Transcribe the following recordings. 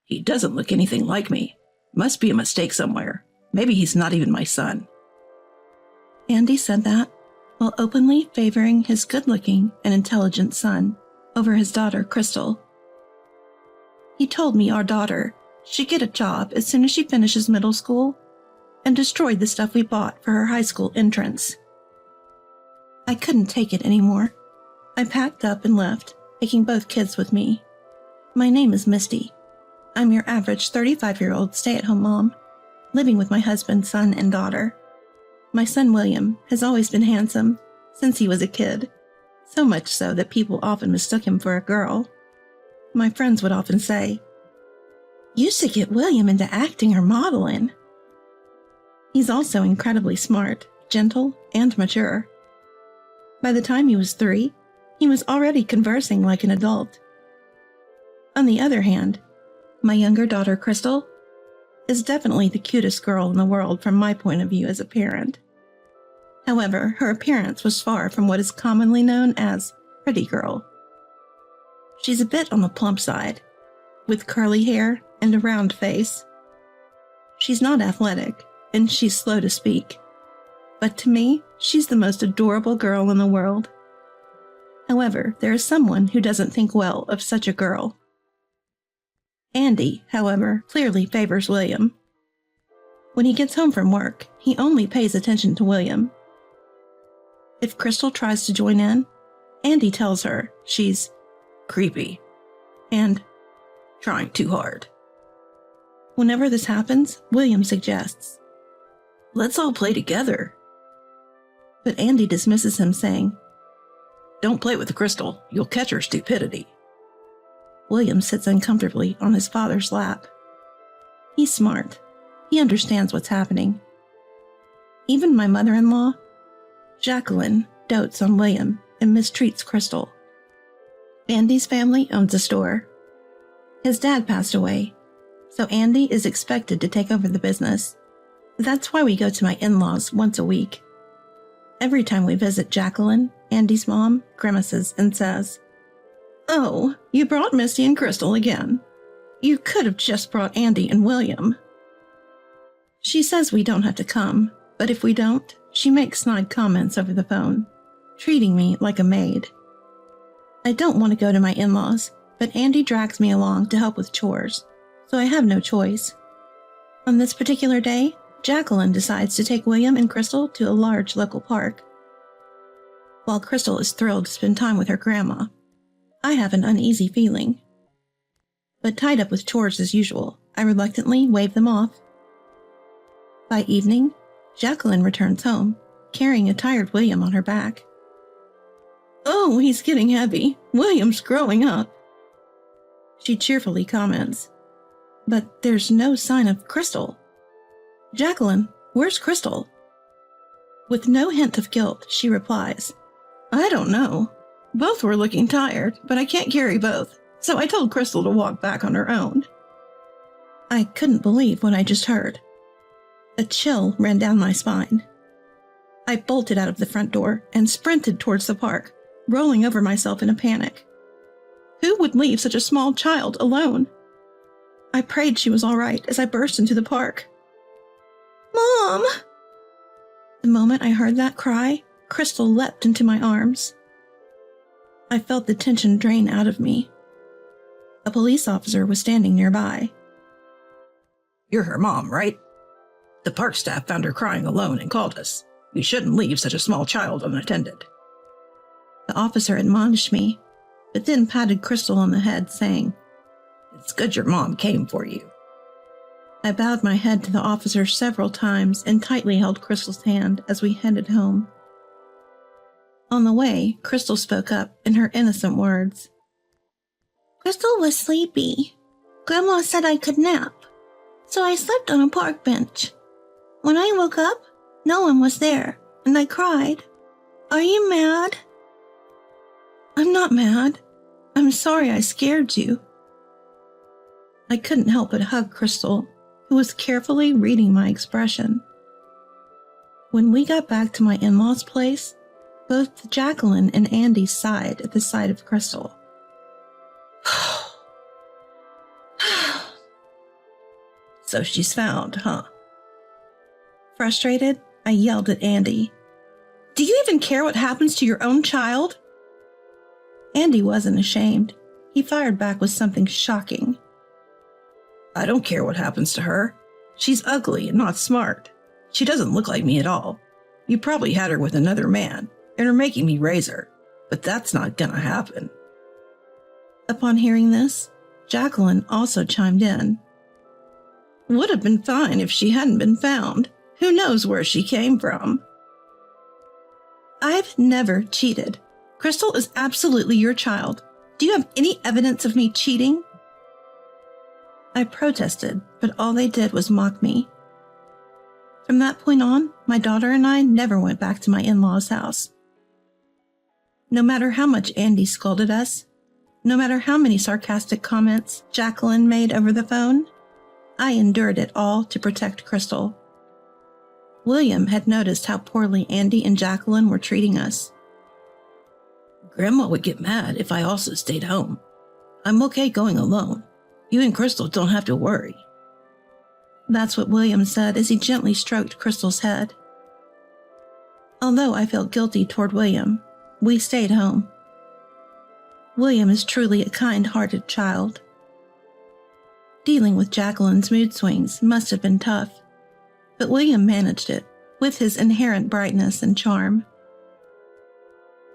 He doesn't look anything like me. Must be a mistake somewhere. Maybe he's not even my son. Andy said that while openly favoring his good-looking and intelligent son over his daughter, Crystal. He told me our daughter should get a job as soon as she finishes middle school and destroyed the stuff we bought for her high school entrance. I couldn't take it anymore. I packed up and left, taking both kids with me. My name is Misty. I'm your average 35-year-old stay-at-home mom, living with my husband, son, and daughter. My son William has always been handsome since he was a kid, so much so that people often mistook him for a girl. My friends would often say, "You should get William into acting or modeling." He's also incredibly smart, gentle, and mature. By the time he was 3, he was already conversing like an adult. On the other hand, my younger daughter, Crystal, is definitely the cutest girl in the world from my point of view as a parent. However, her appearance was far from what is commonly known as pretty girl. She's a bit on the plump side, with curly hair and a round face. She's not athletic, and she's slow to speak. But to me, she's the most adorable girl in the world. However, there is someone who doesn't think well of such a girl. Andy, however, clearly favors William. When he gets home from work, he only pays attention to William. If Crystal tries to join in, Andy tells her she's creepy and trying too hard. Whenever this happens, William suggests, "Let's all play together." But Andy dismisses him, saying, "Don't play with Crystal. You'll catch her stupidity." William sits uncomfortably on his father's lap. He's smart. He understands what's happening. Even my mother-in-law, Jacqueline, dotes on William and mistreats Crystal. Andy's family owns a store. His dad passed away, so Andy is expected to take over the business. That's why we go to my in-laws once a week. Every time we visit Jacqueline, Andy's mom grimaces and says, "Oh, you brought Misty and Crystal again. You could have just brought Andy and William." She says we don't have to come, but if we don't, she makes snide comments over the phone, treating me like a maid. I don't want to go to my in-laws, but Andy drags me along to help with chores, so I have no choice. On this particular day, Jacqueline decides to take William and Crystal to a large local park. While Crystal is thrilled to spend time with her grandma, I have an uneasy feeling. But tied up with chores as usual, I reluctantly wave them off. By evening, Jacqueline returns home, carrying a tired William on her back. "Oh, he's getting heavy. William's growing up," she cheerfully comments. But there's no sign of Crystal. "Jacqueline, where's Crystal?" With no hint of guilt, she replies, "I don't know. Both were looking tired, but I can't carry both, so I told Crystal to walk back on her own." I couldn't believe what I just heard. A chill ran down my spine. I bolted out of the front door and sprinted towards the park, rolling over myself in a panic. Who would leave such a small child alone? I prayed she was all right as I burst into the park. "Mom!" The moment I heard that cry, Crystal leapt into my arms. I felt the tension drain out of me. A police officer was standing nearby. "You're her mom, right? The park staff found her crying alone and called us. You shouldn't leave such a small child unattended." The officer admonished me, but then patted Crystal on the head, saying, "It's good your mom came for you." I bowed my head to the officer several times and tightly held Crystal's hand as we headed home. On the way, Crystal spoke up in her innocent words. "Crystal was sleepy. Grandma said I could nap, so I slept on a park bench. When I woke up, no one was there, and I cried. Are you mad?" "I'm not mad. I'm sorry I scared you." I couldn't help but hug Crystal, who was carefully reading my expression. When we got back to my in-laws' place, both Jacqueline and Andy sighed at the sight of Crystal. So she's found, huh? Frustrated, I yelled at Andy. Do you even care what happens to your own child? Andy wasn't ashamed. He fired back with something shocking. I don't care what happens to her. She's ugly and not smart. She doesn't look like me at all. You probably had her with another man and are making me raise her, but that's not gonna happen. Upon hearing this, Jacqueline also chimed in. Would have been fine if she hadn't been found. Who knows where she came from? I've never cheated. Crystal is absolutely your child. Do you have any evidence of me cheating? I protested, but all they did was mock me. From that point on, my daughter and I never went back to my in-laws' house. No matter how much Andy scolded us, no matter how many sarcastic comments Jacqueline made over the phone, I endured it all to protect Crystal. William had noticed how poorly Andy and Jacqueline were treating us. Grandma would get mad if I also stayed home. I'm okay going alone. You and Crystal don't have to worry. That's what William said as he gently stroked Crystal's head. Although I felt guilty toward William, we stayed home. William is truly a kind-hearted child. Dealing with Jacqueline's mood swings must have been tough, but William managed it with his inherent brightness and charm.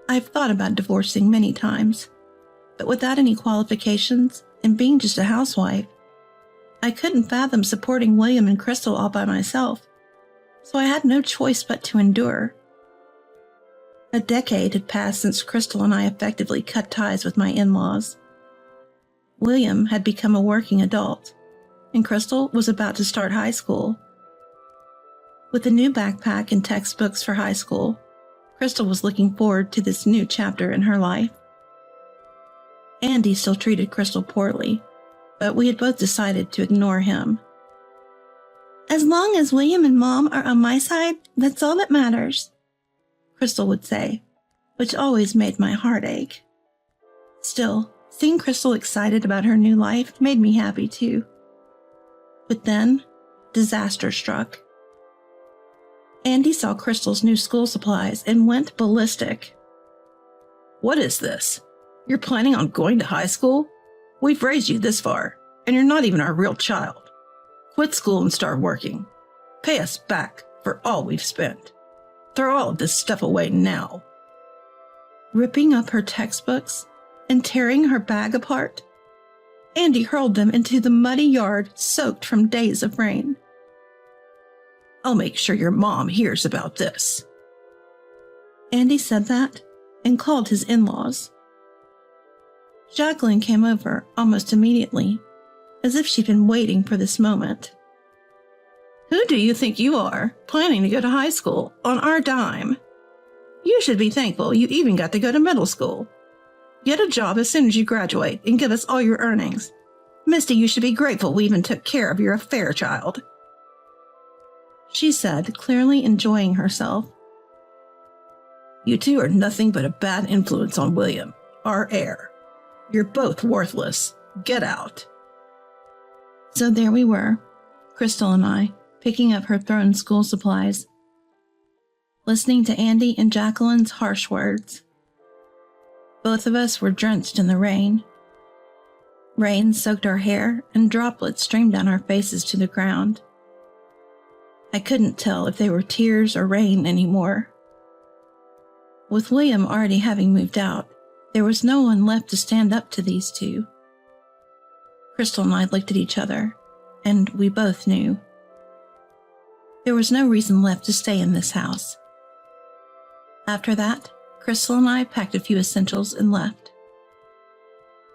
I've thought about divorcing many times, but without any qualifications and being just a housewife, I couldn't fathom supporting William and Crystal all by myself, so I had no choice but to endure. A decade had passed since Crystal and I effectively cut ties with my in-laws. William had become a working adult, and Crystal was about to start high school. With a new backpack and textbooks for high school, Crystal was looking forward to this new chapter in her life. Andy still treated Crystal poorly, but we had both decided to ignore him. As long as William and Mom are on my side, that's all that matters, Crystal would say, which always made my heart ache. Still, seeing Crystal excited about her new life made me happy too. But then, disaster struck. Andy saw Crystal's new school supplies and went ballistic. What is this? You're planning on going to high school? We've raised you this far, and you're not even our real child. Quit school and start working. Pay us back for all we've spent. Throw all of this stuff away now. Ripping up her textbooks and tearing her bag apart, Andy hurled them into the muddy yard soaked from days of rain. I'll make sure your mom hears about this. Andy said that and called his in-laws. Jacqueline came over almost immediately, as if she'd been waiting for this moment. Who do you think you are, planning to go to high school on our dime? You should be thankful you even got to go to middle school. Get a job as soon as you graduate and give us all your earnings. Misty, you should be grateful we even took care of your affair child, she said, clearly enjoying herself. You two are nothing but a bad influence on William, our heir. You're both worthless. Get out. So there we were, Crystal and I, picking up her thrown school supplies, listening to Andy and Jacqueline's harsh words. Both of us were drenched in the rain. Rain soaked our hair and droplets streamed down our faces to the ground. I couldn't tell if they were tears or rain anymore. With William already having moved out, there was no one left to stand up to these two. Crystal and I looked at each other, and we both knew. There was no reason left to stay in this house. After that, Crystal and I packed a few essentials and left.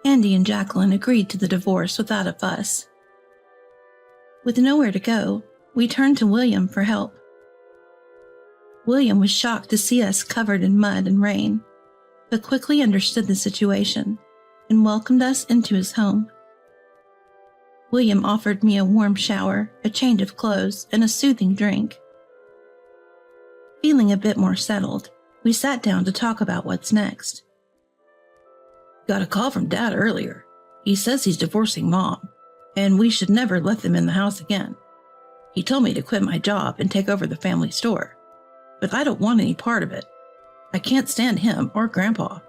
Andy and Jacqueline agreed to the divorce without a fuss. With nowhere to go, we turned to William for help. William was shocked to see us covered in mud and rain, but quickly understood the situation and welcomed us into his home. William offered me a warm shower, a change of clothes, and a soothing drink. Feeling a bit more settled, we sat down to talk about what's next. Got a call from Dad earlier. He says he's divorcing Mom, and we should never let them in the house again. He told me to quit my job and take over the family store, but I don't want any part of it. I can't stand him or Grandpa.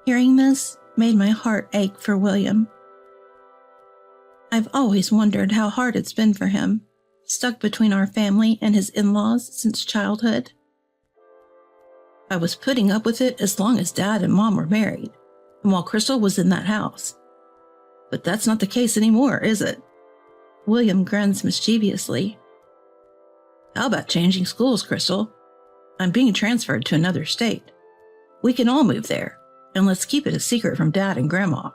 Hearing this made my heart ache for William. I've always wondered how hard it's been for him, stuck between our family and his in-laws since childhood. I was putting up with it as long as Dad and Mom were married, and while Crystal was in that house. But that's not the case anymore, is it? William grins mischievously. How about changing schools, Crystal? I'm being transferred to another state. We can all move there, and let's keep it a secret from Dad and Grandma.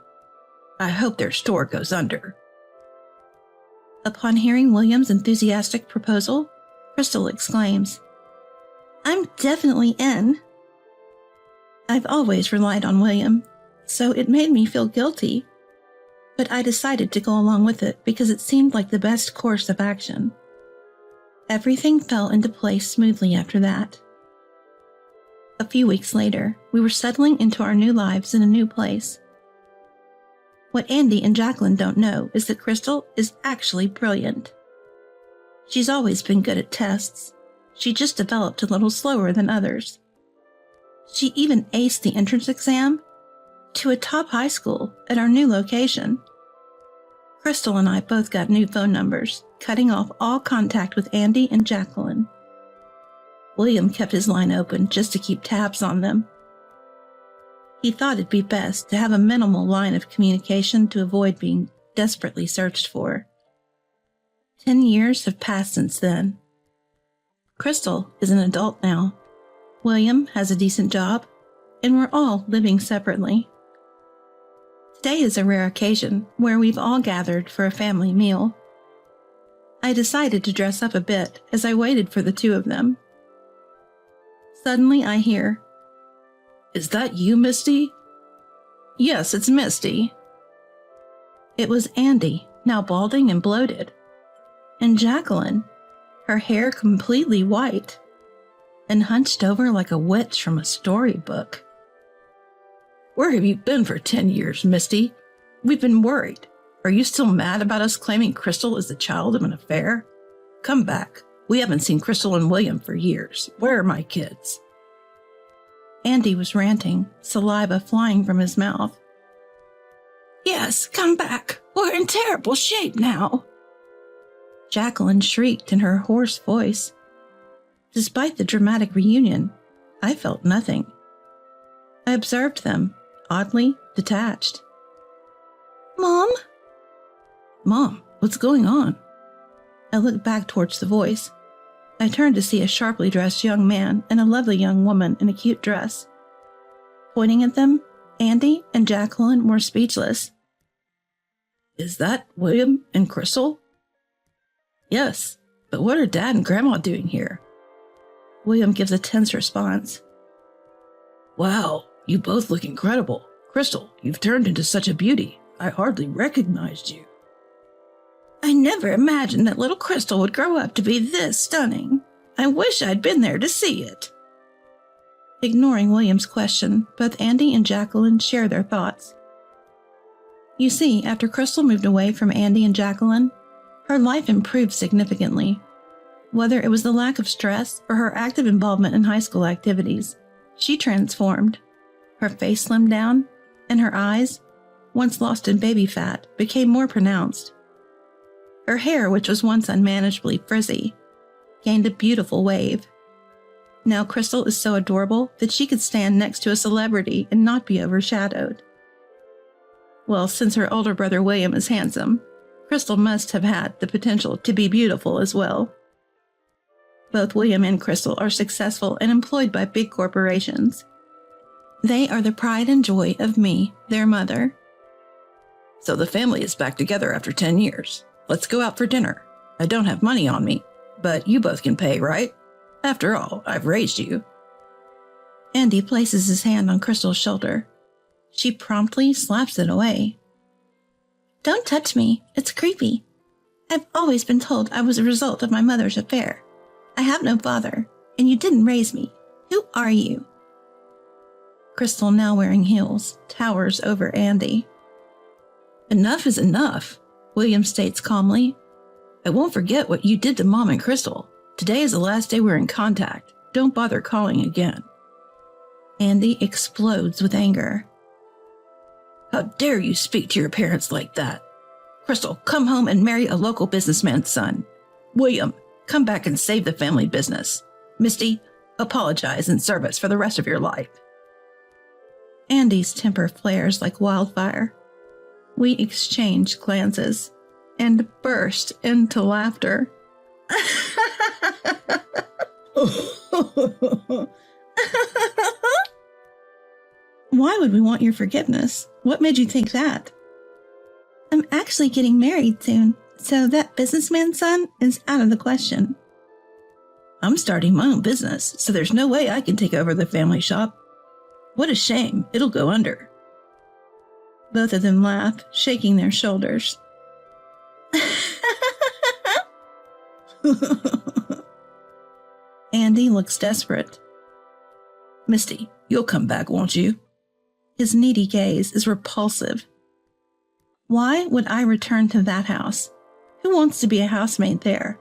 I hope their store goes under. Upon hearing William's enthusiastic proposal, Crystal exclaims, "I'm definitely in." I've always relied on William, so it made me feel guilty. But I decided to go along with it because it seemed like the best course of action. Everything fell into place smoothly after that. A few weeks later, we were settling into our new lives in a new place. What Andy and Jacqueline don't know is that Crystal is actually brilliant. She's always been good at tests. She just developed a little slower than others. She even aced the entrance exam to a top high school at our new location. Crystal and I both got new phone numbers, cutting off all contact with Andy and Jacqueline. William kept his line open just to keep tabs on them. He thought it'd be best to have a minimal line of communication to avoid being desperately searched for. 10 years have passed since then. Crystal is an adult now. William has a decent job, and we're all living separately. Today is a rare occasion where we've all gathered for a family meal. I decided to dress up a bit as I waited for the two of them. Suddenly I hear, "Is that you, Misty?" "Yes, it's Misty." It was Andy, now balding and bloated, and Jacqueline, her hair completely white and hunched over like a witch from a storybook. "Where have you been for 10 years, Misty? We've been worried. Are you still mad about us claiming Crystal is the child of an affair? Come back. We haven't seen Crystal and William for years. Where are my kids?" Andy was ranting, saliva flying from his mouth. "Yes, come back. We're in terrible shape now," Jacqueline shrieked in her hoarse voice. Despite the dramatic reunion, I felt nothing. I observed them, oddly detached. "Mom?" "Mom, what's going on?" I looked back towards the voice. I turned to see a sharply dressed young man and a lovely young woman in a cute dress. Pointing at them, Andy and Jacqueline were speechless. "Is that William and Crystal?" "Yes, but what are Dad and Grandma doing here?" William gives a tense response. "Wow, you both look incredible. Crystal, you've turned into such a beauty. I hardly recognized you." "I never imagined that little Crystal would grow up to be this stunning. I wish I'd been there to see it." Ignoring William's question, both Andy and Jacqueline share their thoughts. You see, after Crystal moved away from Andy and Jacqueline, her life improved significantly. Whether it was the lack of stress or her active involvement in high school activities, she transformed. Her face slimmed down, and her eyes, once lost in baby fat, became more pronounced. Her hair, which was once unmanageably frizzy, gained a beautiful wave. Now Crystal is so adorable that she could stand next to a celebrity and not be overshadowed. Well, since her older brother William is handsome, Crystal must have had the potential to be beautiful as well. Both William and Crystal are successful and employed by big corporations. They are the pride and joy of me, their mother. "So the family is back together after 10 years. Let's go out for dinner. I don't have money on me, but you both can pay, right? After all, I've raised you." Andy places his hand on Crystal's shoulder. She promptly slaps it away. "Don't touch me. It's creepy. I've always been told I was a result of my mother's affair. I have no father, and you didn't raise me. Who are you?" Crystal, now wearing heels, towers over Andy. "Enough is enough," William states calmly. I won't forget what you did to Mom and Crystal. Today is the last day we're in contact. Don't bother calling again. Andy explodes with anger. How dare you speak to your parents like that? Crystal, come home and marry a local businessman's son. William, come back and save the family business. Misty, apologize and serve us for the rest of your life. Andy's temper flares like wildfire. We exchange glances and burst into laughter. Why would we want your forgiveness? What made you think that? I'm actually getting married soon, so that businessman's son is out of the question. I'm starting my own business, so there's no way I can take over the family shop. What a shame. It'll go under. Both of them laugh, shaking their shoulders. Andy looks desperate. Misty, you'll come back, won't you? His needy gaze is repulsive. Why would I return to that house? Who wants to be a housemaid there?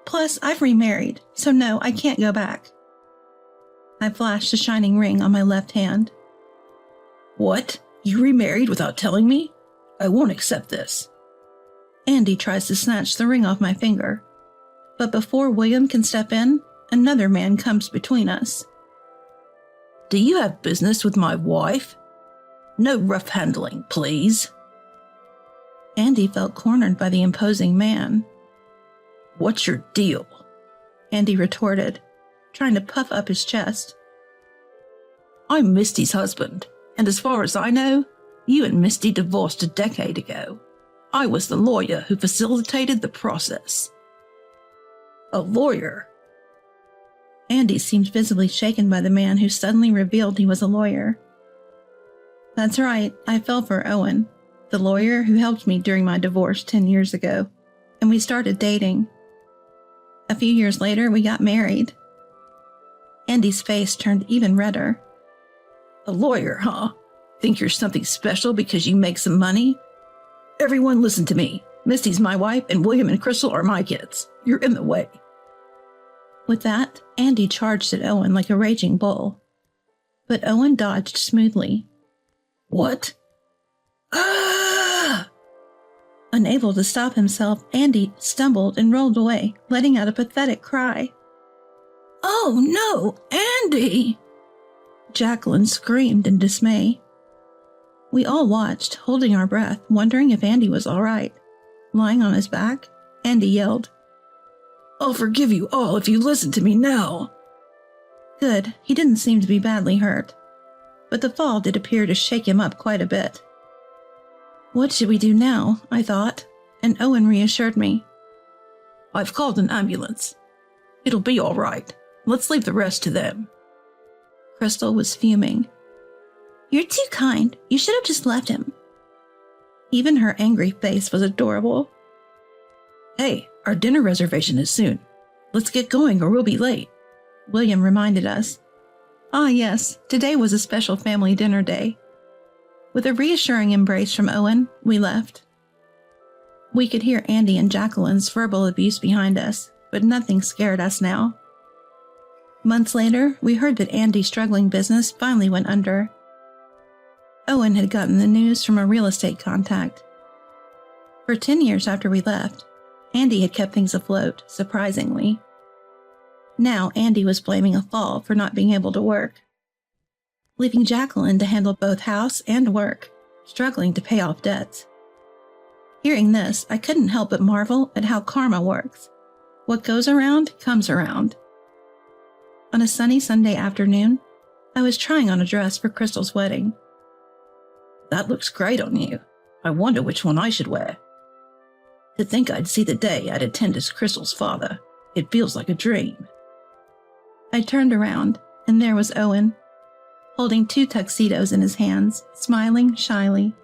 Plus, I've remarried, so no, I can't go back. I flashed a shining ring on my left hand. What? You remarried without telling me? I won't accept this. Andy tries to snatch the ring off my finger. But before William can step in, another man comes between us. Do you have business with my wife? No rough handling, please. Andy felt cornered by the imposing man. What's your deal? Andy retorted, trying to puff up his chest. I'm Misty's husband, and as far as I know, you and Misty divorced a decade ago. I was the lawyer who facilitated the process. A lawyer? Andy seemed visibly shaken by the man who suddenly revealed he was a lawyer. That's right, I fell for Owen, the lawyer who helped me during my divorce 10 years ago, and we started dating. A few years later, we got married. Andy's face turned even redder. A lawyer, huh? Think you're something special because you make some money? Everyone listen to me. Misty's my wife, and William and Crystal are my kids. You're in the way. With that, Andy charged at Owen like a raging bull. But Owen dodged smoothly. What? Ah! Unable to stop himself, Andy stumbled and rolled away, letting out a pathetic cry. Oh no, Andy! Jacqueline screamed in dismay. We all watched, holding our breath, wondering if Andy was all right. Lying on his back, Andy yelled, I'll forgive you all if you listen to me now. Good, he didn't seem to be badly hurt. But the fall did appear to shake him up quite a bit. What should we do now? I thought, and Owen reassured me. I've called an ambulance. It'll be all right. Let's leave the rest to them. Crystal was fuming. You're too kind. You should have just left him. Even her angry face was adorable. Hey, our dinner reservation is soon. Let's get going or we'll be late. William reminded us. Ah, yes, today was a special family dinner day. With a reassuring embrace from Owen, we left. We could hear Andy and Jacqueline's verbal abuse behind us, but nothing scared us now. Months later, we heard that Andy's struggling business finally went under. Owen had gotten the news from a real estate contact. For 10 years after we left, Andy had kept things afloat, surprisingly. Now Andy was blaming a fall for not being able to work, leaving Jacqueline to handle both house and work, struggling to pay off debts. Hearing this, I couldn't help but marvel at how karma works. What goes around comes around. On a sunny Sunday afternoon, I was trying on a dress for Crystal's wedding. That looks great on you. I wonder which one I should wear. To think I'd see the day I'd attend as Crystal's father. It feels like a dream. I turned around, and there was Owen, holding 2 tuxedos in his hands, smiling shyly.